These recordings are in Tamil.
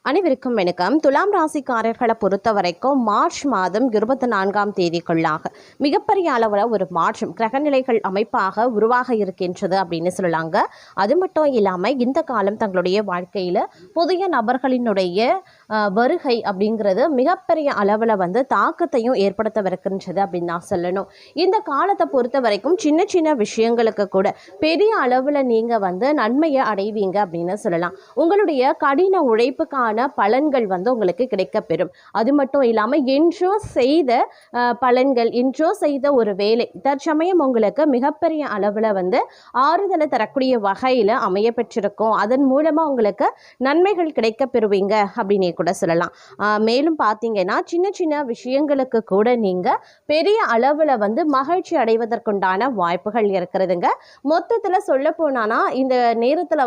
அனைவருக்கும் வணக்கம். துலாம் ராசிக்காரர்களை பொறுத்த வரைக்கும் மார்ச் மாதம் 24ஆம் தேதிக்குள்ளாக மிகப்பெரிய அளவில் ஒரு மாற்றம் கிரகநிலைகள் அமைப்பாக உருவாக இருக்கின்றது அப்படின்னு சொல்லலாங்க. அது மட்டும் இல்லாமல் இந்த காலம் தங்களுடைய வாழ்க்கையில் புதிய நபர்களினுடைய வருகை அப்படிங்கிறது மிகப்பெரிய அளவில் தாக்கத்தையும் ஏற்படுத்தவிருக்கின்றது அப்படின்னு நான் சொல்லணும். இந்த காலத்தை பொறுத்த வரைக்கும் சின்ன சின்ன விஷயங்களுக்கு கூட பெரிய அளவில் நீங்கள் நன்மையை அடைவீங்க அப்படின்னு சொல்லலாம். உங்களுடைய கடின உழைப்புக்கான பலன்கள் உங்களுக்கு கிடைக்கப்பெறும். அது மட்டும் இல்லாமல் இன்றோ செய்த பலன்கள், இன்றோ செய்த ஒரு வேலை தற்சமயம் உங்களுக்கு மிகப்பெரிய அளவில் ஆறுதலை தரக்கூடிய வகையில் அமைய பெற்றிருக்கும். அதன் மூலமாக உங்களுக்கு நன்மைகள் கிடைக்கப்பெறுவீங்க அப்படின்னே கூட சொல்லலாம். மேலும் பார்த்தீங்கன்னா சின்ன சின்ன விஷயங்களுக்கு கூட நீங்கள் பெரிய அளவில் மகிழ்ச்சி அடைவதற்குண்டான வாய்ப்புகள் இருக்கிறதுங்க. மொத்தத்தில் சொல்ல போனானா இந்த நேரத்தில்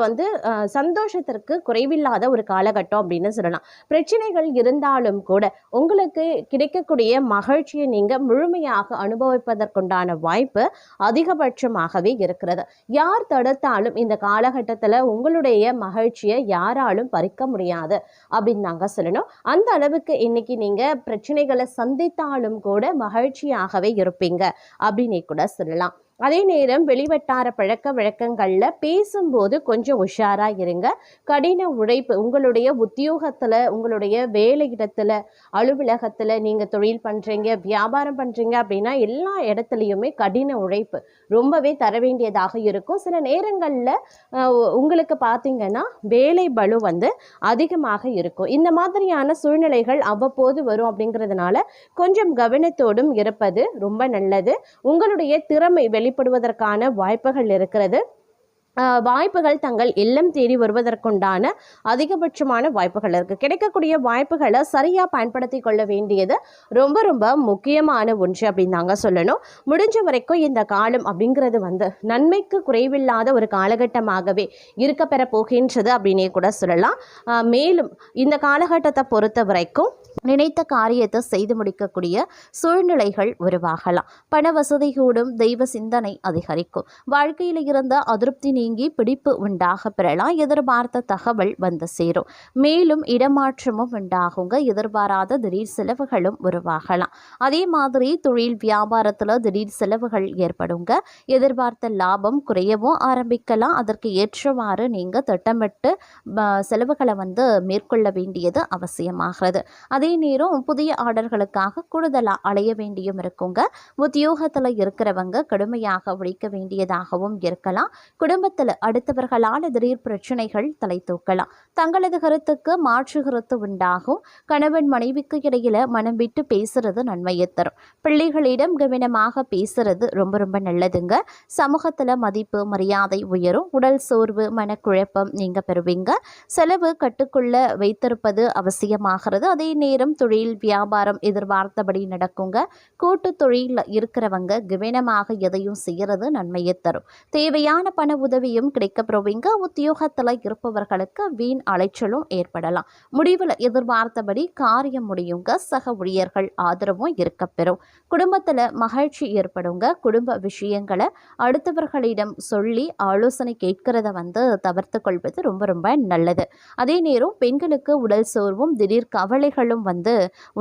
சந்தோஷத்திற்கு குறைவில்லாத ஒரு காலகட்டம் அப்படின்னு சொல்லலாம். பிரச்சனைகள் இருந்தாலும் கூட உங்களுக்கு கிடைக்கக்கூடிய மகிழ்ச்சியை நீங்க முழுமையாக அனுபவிப்பதற்குண்டான வாய்ப்பு அதிகபட்சமாகவே இருக்கிறது. யார் தடுத்தாலும் இந்த காலகட்டத்தில் உங்களுடைய மகிழ்ச்சியை யாராலும் பறிக்க முடியாது அப்படின்னு நாங்க சொல்லணும். அந்த அளவுக்கு இன்னைக்கு நீங்க பிரச்சனைகளை சந்தித்தாலும் கூட மகிழ்ச்சியாகவே இருப்பீங்க அப்படின்னு கூட சொல்லலாம். அதே நேரம் வெளிவட்டார பழக்க வழக்கங்களில் பேசும்போது கொஞ்சம் உஷாராக இருங்க. கடின உழைப்பு உங்களுடைய உத்தியோகத்தில், உங்களுடைய வேலையிடத்தில், அலுவலகத்தில் நீங்கள் தொழில் பண்ணுறீங்க, வியாபாரம் பண்ணுறீங்க அப்படின்னா எல்லா இடத்துலையுமே கடின உழைப்பு ரொம்பவே தர வேண்டியதாக இருக்கும். சில நேரங்களில் உங்களுக்கு பார்த்தீங்கன்னா வேலை பளு அதிகமாக இருக்கும். இந்த மாதிரியான சூழ்நிலைகள் அவ்வப்போது வரும். அப்படிங்கிறதுனால கொஞ்சம் கவனத்தோடும் இருப்பது ரொம்ப நல்லது. உங்களுடைய திறமை வெளிப்படுவதற்கான வாய்ப்புகள் இருக்கிறது. வாய்ப்புகள் தங்கள் இல்லம் தேடி வருவதற்குண்டான அதிகபட்சமான வாய்ப்புகள் இருக்குது. கிடைக்கக்கூடிய வாய்ப்புகளை சரியாக பயன்படுத்தி கொள்ள வேண்டியது ரொம்ப ரொம்ப முக்கியமான ஒன்று அப்படின்னு நாங்கள் சொல்லணும். முடிஞ்ச வரைக்கும் இந்த காலம் அப்படிங்கிறது நன்மைக்கு குறைவில்லாத ஒரு காலகட்டமாகவே இருக்க பெற போகின்றது அப்படின்னே கூட சொல்லலாம். மேலும் இந்த காலகட்டத்தை பொறுத்த வரைக்கும் நினைத்த காரியத்தை செய்து முடிக்கக்கூடிய சூழ்நிலைகள் உருவாகலாம். பண வசதி கூடும், தெய்வ சிந்தனை அதிகரிக்கும். வாழ்க்கையில் இருந்த அதிருப்தி நீங்கி பிடிப்பு உண்டாக பெறலாம். எதிர்பார்த்த தகவல் சேரும். மேலும் இடமாற்றமும் உண்டாகுங்க. எதிர்பாராத திடீர் செலவுகளும் உருவாகலாம். அதே மாதிரி தொழில் வியாபாரத்தில் திடீர் செலவுகள் ஏற்படுங்க. எதிர்பார்த்த லாபம் குறையவும் ஆரம்பிக்கலாம். அதற்கு ஏற்றவாறு நீங்கள் திட்டமிட்டு செலவுகளை மேற்கொள்ள வேண்டியது அவசியமாகிறது. அதே நேரம் புதிய ஆர்டர்களுக்காக கூடுதலாக அலைய வேண்டியும் இருக்குங்க. உத்தியோகத்தில் இருக்கிறவங்க கடுமையாக உழைக்க வேண்டியதாகவும் இருக்கலாம். குடும்பத்தில் அடுத்தவர்களால் திடீர் பிரச்சனைகள் தலை தூக்கலாம். தங்களது கருத்துக்கு மாற்று கருத்து உண்டாகும். கணவன் மனைவிக்கு இடையில மனம் விட்டு பேசுறது நன்மையை தரும். பிள்ளைகளிடம் கவனமாக பேசுறது ரொம்ப ரொம்ப நல்லதுங்க. சமூகத்தில் மதிப்பு மரியாதை உயரும். உடல் சோர்வு மனக்குழப்பம் நீங்க பெறுவீங்க. செலவு கட்டுக்குள்ள வைத்திருப்பது அவசியமாகிறது. அதே நேரம் தொழில் வியாபாரம் எதிர்பார்த்தபடி நடக்குங்க. கூட்டு தொழில் இருக்கிறவங்க கவனமாக எதையும் செய்யறது நன்மையை தரும். தேவையான பண உதவியும் கிடைக்கப்பெறுவீங்க. உத்தியோகத்தில் இருப்பவர்களுக்கு வீண் அலைச்சலும் ஏற்படலாம். முடிவில் எதிர்பார்த்தபடி காரியம் முடியுங்க. சக ஊழியர்கள் ஆதரவும் இருக்கப்பெறும். குடும்பத்தில் மகிழ்ச்சி ஏற்படுங்க. குடும்ப விஷயங்களை அடுத்தவர்களிடம் சொல்லி ஆலோசனை கேட்கிறத தவிர்த்து கொள்வது ரொம்ப ரொம்ப நல்லது. அதே நேரம் பெண்களுக்கு உடல் சோர்வும் திடீர் கவலைகளும்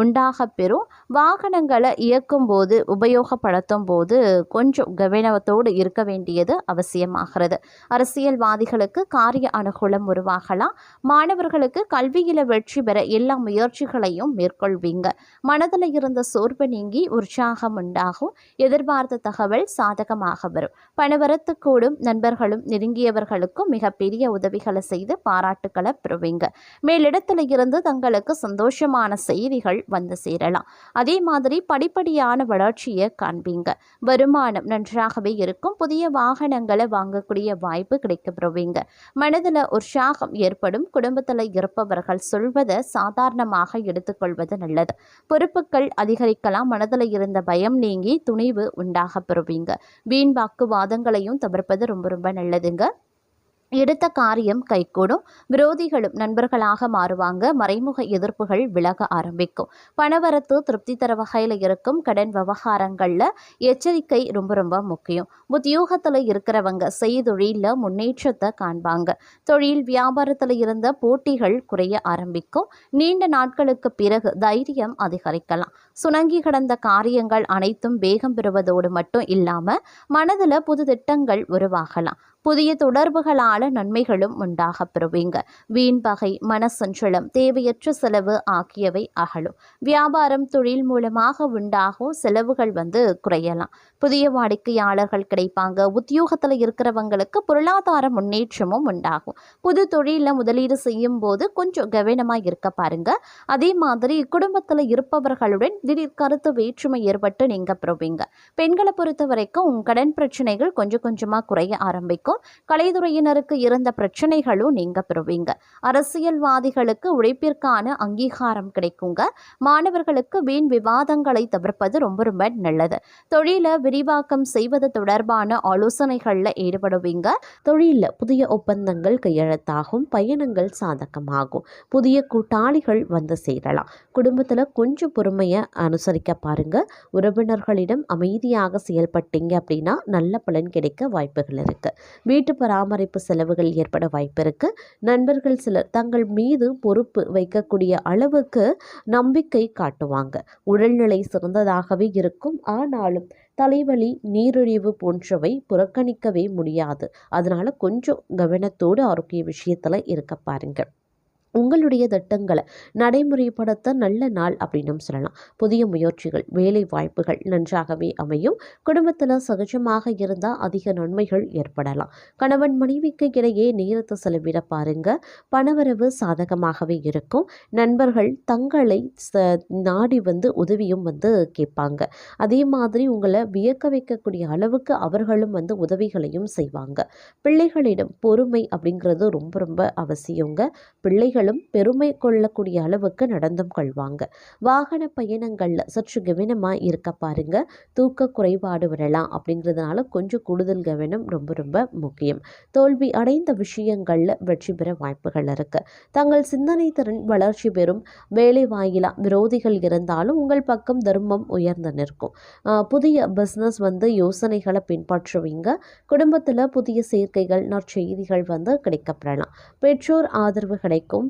உண்டாக பெறும். வாகனங்களை இயக்கும் போது உபயோகப்படுத்தும் போது கொஞ்சம் கவனத்தோடு இருக்க வேண்டியது அவசியமாகிறது. அரசியல்வாதிகளுக்கு காரிய அனுகூலம் உருவாகலாம். மாணவர்களுக்கு கல்வியில வெற்றி பெற எல்லா முயற்சிகளையும் மேற்கொள்வீங்க. மனதில் இருந்த சோர்வு நீங்கி உற்சாகம் உண்டாகும். எதிர்பார்த்த தகவல் சாதகமாக வரும். பணவரத்து கூடும். நண்பர்களும் நெருங்கியவர்களுக்கும் மிகப்பெரிய உதவிகளை செய்து பாராட்டுக்களை பெறுவீங்க. மேலிடத்தில் இருந்து தங்களுக்கு சந்தோஷமான செய்திகள் சேரலாம். அதே மாதிரி படிப்படியான வளர்ச்சியை காண்பீங்க. வருமானம் நன்றாகவே இருக்கும். புதிய வாகனங்களை வாங்கக்கூடிய வாய்ப்பு கிடைக்கப்பெறுவீங்க. மனதில் உற்சாகம் ஏற்படும். குடும்பத்தில் இருப்பவர்கள் சொல்வதை சாதாரணமாக எடுத்துக்கொள்வது நல்லது. பொறுப்புகள் அதிகரிக்கலாம். மனதில் இருந்த பயம் நீங்கி துணிவு உண்டாக பெறுவீங்க. வீண் வாக்குவாதங்களையும் தவிர்ப்பது ரொம்ப ரொம்ப நல்லதுங்க. எடுத்த காரியம் கைகூடும். விரோதிகளும் நண்பர்களாக மாறுவாங்க. மறைமுக எதிர்ப்புகள் விலக ஆரம்பிக்கும். பணவரத்து திருப்தி தர வகையில் இருக்கும். கடன் விவகாரங்களில் எச்சரிக்கை ரொம்ப ரொம்ப முக்கியம். உத்தியோகத்தில் இருக்கிறவங்க செய்தொழிலில் முன்னேற்றத்தை காண்பாங்க. தொழில் வியாபாரத்தில் இருந்த போட்டிகள் குறைய ஆரம்பிக்கும். நீண்ட நாட்களுக்கு பிறகு தைரியம் அதிகரிக்கலாம். சுணங்கி கிடந்த காரியங்கள் அனைத்தும் வேகம் பெறுவதோடு மட்டும் இல்லாமல் மனதில் புது திட்டங்கள் உருவாகலாம். புதிய தொடர்புகளால் நன்மைகளும் உண்டாக பெறுவீங்க. வீண் பகை, மனசஞ்சலம், தேவையற்ற செலவு ஆகியவை அகலும். வியாபாரம் தொழில் மூலமாக உண்டாகும் செலவுகள் குறையலாம். புதிய வாடிக்கையாளர்கள் கிடைப்பாங்க. உத்தியோகத்தில் இருக்கிறவங்களுக்கு பொருளாதார முன்னேற்றமும் உண்டாகும். புது தொழிலில் முதலீடு செய்யும் போது கொஞ்சம் கவனமாக இருக்க பாருங்க. அதே மாதிரி குடும்பத்தில் இருப்பவர்களுடன் திடீர் கருத்து வேற்றுமை ஏற்பட்டு நீங்க பெறுவீங்க. பெண்களை பொறுத்த வரைக்கும் உங்க கடன் பிரச்சனைகள் கொஞ்சம் கொஞ்சமாக குறைய ஆரம்பிக்கும். கலைத்துறையினருக்கு இருந்த பிரச்சனைகளும் நீங்க பெறுவீங்க. அரசியல்வாதிகளுக்கு உழைப்பிற்கான அங்கீகாரம் கிடைக்குங்க. மாணவர்களுக்கு வீண் விவாதங்களை தவிர்ப்பது ரொம்ப ரொம்ப நல்லது. தொழிலை விரிவாக்கம் செய்வது தொடர்பான ஆலோசனைகளில் ஈடுபடுவீங்க. தொழிலில் புதிய ஒப்பந்தங்கள் கையெழுத்தாகும். பயணங்கள் சாதகமாகும். புதிய கூட்டாளிகள் சேரலாம். குடும்பத்தில் கொஞ்சம் பொறுமையை அனுசரிக்க பாருங்க. உறவினர்களிடம் அமைதியாக செயல்பட்டீங்க அப்படின்னா நல்ல பலன் கிடைக்க வாய்ப்புகள் இருக்கு. வீட்டு பராமரிப்பு செலவுகள் ஏற்பட வாய்ப்பு இருக்கு. நண்பர்கள் சிலர் தங்கள் மீது பொறுப்பு வைக்கக்கூடிய அளவுக்கு நம்பிக்கை காட்டுவாங்க. உடல்நிலை சிறந்ததாகவே இருக்கும். ஆனாலும் தலைவலி, நீரிழிவு போன்றவை புறக்கணிக்கவே முடியாது. அதனால கொஞ்சம் கவனத்தோடு ஆரோக்கிய விஷயத்துல இருக்க பாருங்க. உங்களுடைய திட்டங்களை நடைமுறைப்படுத்த நல்ல நாள் அப்படின்னு சொல்லலாம். புதிய முயற்சிகள், வேலை வாய்ப்புகள் நன்றாகவே அமையும். குடும்பத்தில் சகஜமாக இருந்தால் அதிக நன்மைகள் ஏற்படலாம். கணவன் மனைவிக்கு இடையே நேரத்தை செலவிட பாருங்க. பணவரவு சாதகமாகவே இருக்கும். நண்பர்கள் தங்களை நாடி உதவியும் கேட்பாங்க. அதே மாதிரி உங்களை வியக்க வைக்கக்கூடிய அளவுக்கு அவர்களும் உதவிகளையும் செய்வாங்க. பிள்ளைகளிடம் பொறுமை அப்படிங்கிறது ரொம்ப ரொம்ப அவசியங்க. பிள்ளைகள் பெருமை கொள்ளக்கூடிய அளவுக்கு நடந்தும் கொள்வாங்க. வாகன பயணங்கள்ல சற்று கவனமா இருக்க பாருங்க. தூக்க குறைபாடு வரலாம். அப்படிங்கிறதுனால கொஞ்சம் கூடுதல் கவனம் ரொம்ப ரொம்ப முக்கியம். தோல்வி அடைந்த விஷயங்கள்ல வெற்றி பெற வாய்ப்புகள் இருக்கு. தங்கள் சிந்தனை திறன் வளர்ச்சி பெறும். வேலை வாயிலா விரோதிகள் இருந்தாலும் உங்கள் பக்கம் தர்மம் உயர்ந்து நிற்கும். புதிய பிஸ்னஸ் யோசனைகளை பின்பற்றுவீங்க. குடும்பத்துல புதிய சேர்க்கைகள், நற்செய்திகள் கிடைக்கப்பெறலாம். பெற்றோர் ஆதரவு கிடைக்கும்.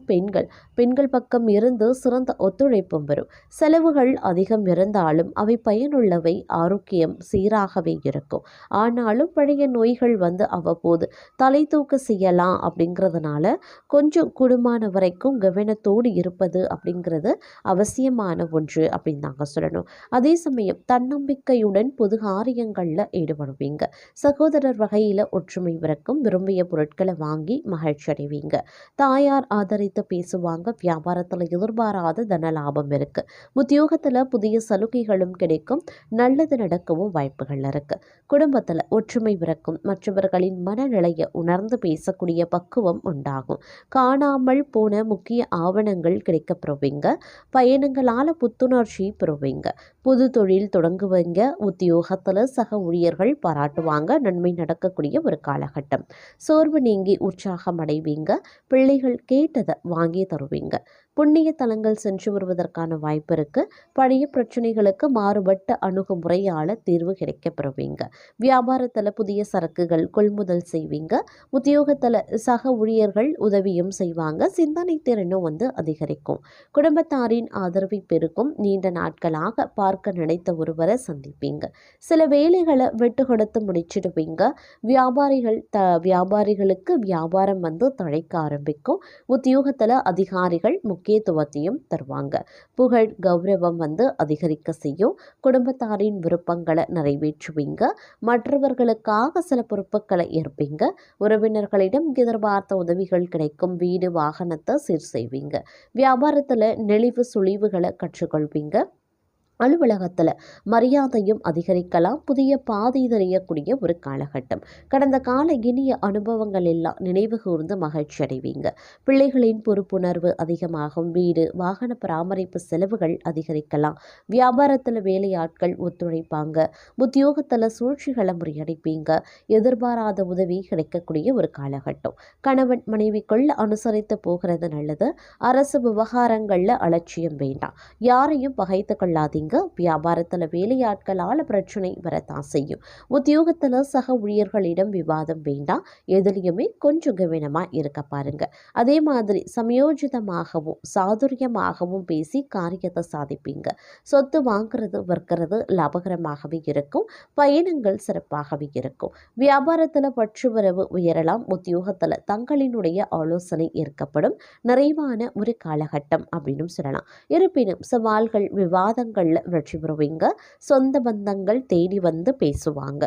பெண்கள் பக்கம் இருந்து சிறந்த ஒத்துழைப்பும் வரும். செலவுகள் அதிகம் இருந்தாலும் அவை பயனுள்ளவை. ஆரோக்கியம் சீராகவே இருக்கும். ஆனாலும் பழைய நோய்கள் அவ்வப்போது தலை தூக்க செய்யலாம். அப்படிங்கிறதுனால கொஞ்சம் கூடுமான வரைக்கும் கவனத்தோடு இருப்பது அப்படிங்கிறது அவசியமான ஒன்று அப்படின்னு நாங்கள் சொல்லணும். அதே சமயம் தன்னம்பிக்கையுடன் பொது காரியங்களில் ஈடுபடுவீங்க. சகோதரர் வகையில் ஒற்றுமை பிறக்கும். விரும்பிய பொருட்களை வாங்கி மகிழ்ச்சி அடைவீங்க. தாயார் ஆதரித்து பேசுவாங்க. வியாபாரத்தில் எதிர்பாராத தன லாபம் இருக்கு. உத்தியோகத்தில் புதிய சலுகைகளும் கிடைக்கும். நல்லது நடக்கவும் வாய்ப்புகள் இருக்கு. குடும்பத்தில் ஒற்றுமை பிறக்கும். மற்றவர்களின் மனநிலையை உணர்ந்து பேசக்கூடிய பக்குவம் உண்டாகும். காணாமல் போன முக்கிய ஆவணங்கள் கிடைக்க பெறுவீங்க. பயணங்களால் புத்துணர்ச்சி பெறுவீங்க. புது தொழில் தொடங்குவீங்க. உத்தியோகத்தில் சக ஊழியர்கள் பாராட்டுவாங்க. நன்மை நடக்கக்கூடிய ஒரு காலகட்டம். சோர்வு நீங்கி உற்சாகம் அடைவீங்க. பிள்ளைகள் கேட்டதை வாங்கி தருவீங்க. புண்ணிய தலங்கள் சென்று வருவதற்கான வாய்ப்பு இருக்கு. பழைய பிரச்சனைகளுக்கு மாறுபட்ட அணுகுமுறையால தீர்வு கிடைக்க பெறுவீங்க. வியாபாரத்தில் புதிய சரக்குகள் கொள்முதல் செய்வீங்க. உத்தியோகத்தில் சக ஊழியர்கள் உதவியும் செய்வாங்க. சிந்தனை திறனும் அதிகரிக்கும். குடும்பத்தாரின் ஆதரவை பெருக்கும். நீண்ட நாட்களாக பார்க்க நினைத்த ஒருவரை சந்திப்பீங்க. சில வேலைகளை விட்டு கொடுத்து முடிச்சிடுவீங்க. வியாபாரிகளுக்கு வியாபாரம் தழைக்க ஆரம்பிக்கும். உத்தியோகத்தில் அதிகாரிகள் முக்கியத்துவத்தையும் தருவாங்க. புகழ் கௌரவம் அதிகரிக்க செய்யும். குடும்பத்தாரின் விருப்பங்களை நிறைவேற்றுவீங்க. மற்றவர்களுக்காக சில பொறுப்புகளை ஏற்பீங்க. உறவினர்களிடம் எதிர்பார்த்த உதவிகள் கிடைக்கும். வீடு வாகனத்தை சீர் செய்வீங்க. வியாபாரத்தில் நெளிவு சுழிவுகளை கற்றுக்கொள்வீங்க. அலுவலகத்தில் மரியாதையும் அதிகரிக்கலாம். புதிய பாதை தெரியக்கூடிய ஒரு காலகட்டம். கடந்த கால இனிய அனுபவங்கள் எல்லாம் நினைவு கூர்ந்து மகிழ்ச்சி அடைவீங்க. பிள்ளைகளின் பொறுப்புணர்வு அதிகமாகும். வீடு வாகன பராமரிப்பு செலவுகள் அதிகரிக்கலாம். வியாபாரத்தில் வேலையாட்கள் ஒத்துழைப்பாங்க. உத்தியோகத்தில் சூழ்ச்சிகளை முறியடிப்பீங்க. எதிர்பாராத உதவி கிடைக்கக்கூடிய ஒரு காலகட்டம். கணவன் மனைவிக்குள்ள அனுசரித்து போகிறது நல்லது. அரசு விவகாரங்களில் அலட்சியம் வேண்டாம். யாரையும் பகைத்து கொள்ளாதீங்க. வியாபாரத்தில் வேலையாட்களால் பிரச்சனை வரத்தான் செய்யும். உத்தியோகத்தில் சக ஊழியர்களிடம் விவாதம் வேண்டாம். எதுலையுமே கொஞ்சம் கவனமா இருக்க பாருங்க. அதே மாதிரி சமயோஜிதமாகவும் சாதுரியமாகவும் பேசி காரியத்தை சாதிப்பீங்க. சொத்து வாங்குறது விற்கிறது லாபகரமாகவே இருக்கும். பயணங்கள் சிறப்பாகவே இருக்கும். வியாபாரத்தில் பற்றுவரவு உயரலாம். உத்தியோகத்தில் தங்களினுடைய ஆலோசனை ஏற்கப்படும். நிறைவான ஒரு காலகட்டம் அப்படின்னு சொல்லலாம். இருப்பினும் சவால்கள் விவாதங்கள்ல வெற்றி பெறுவீங்க. சொந்த பந்தங்கள் தேடி வந்து பேசுவாங்க.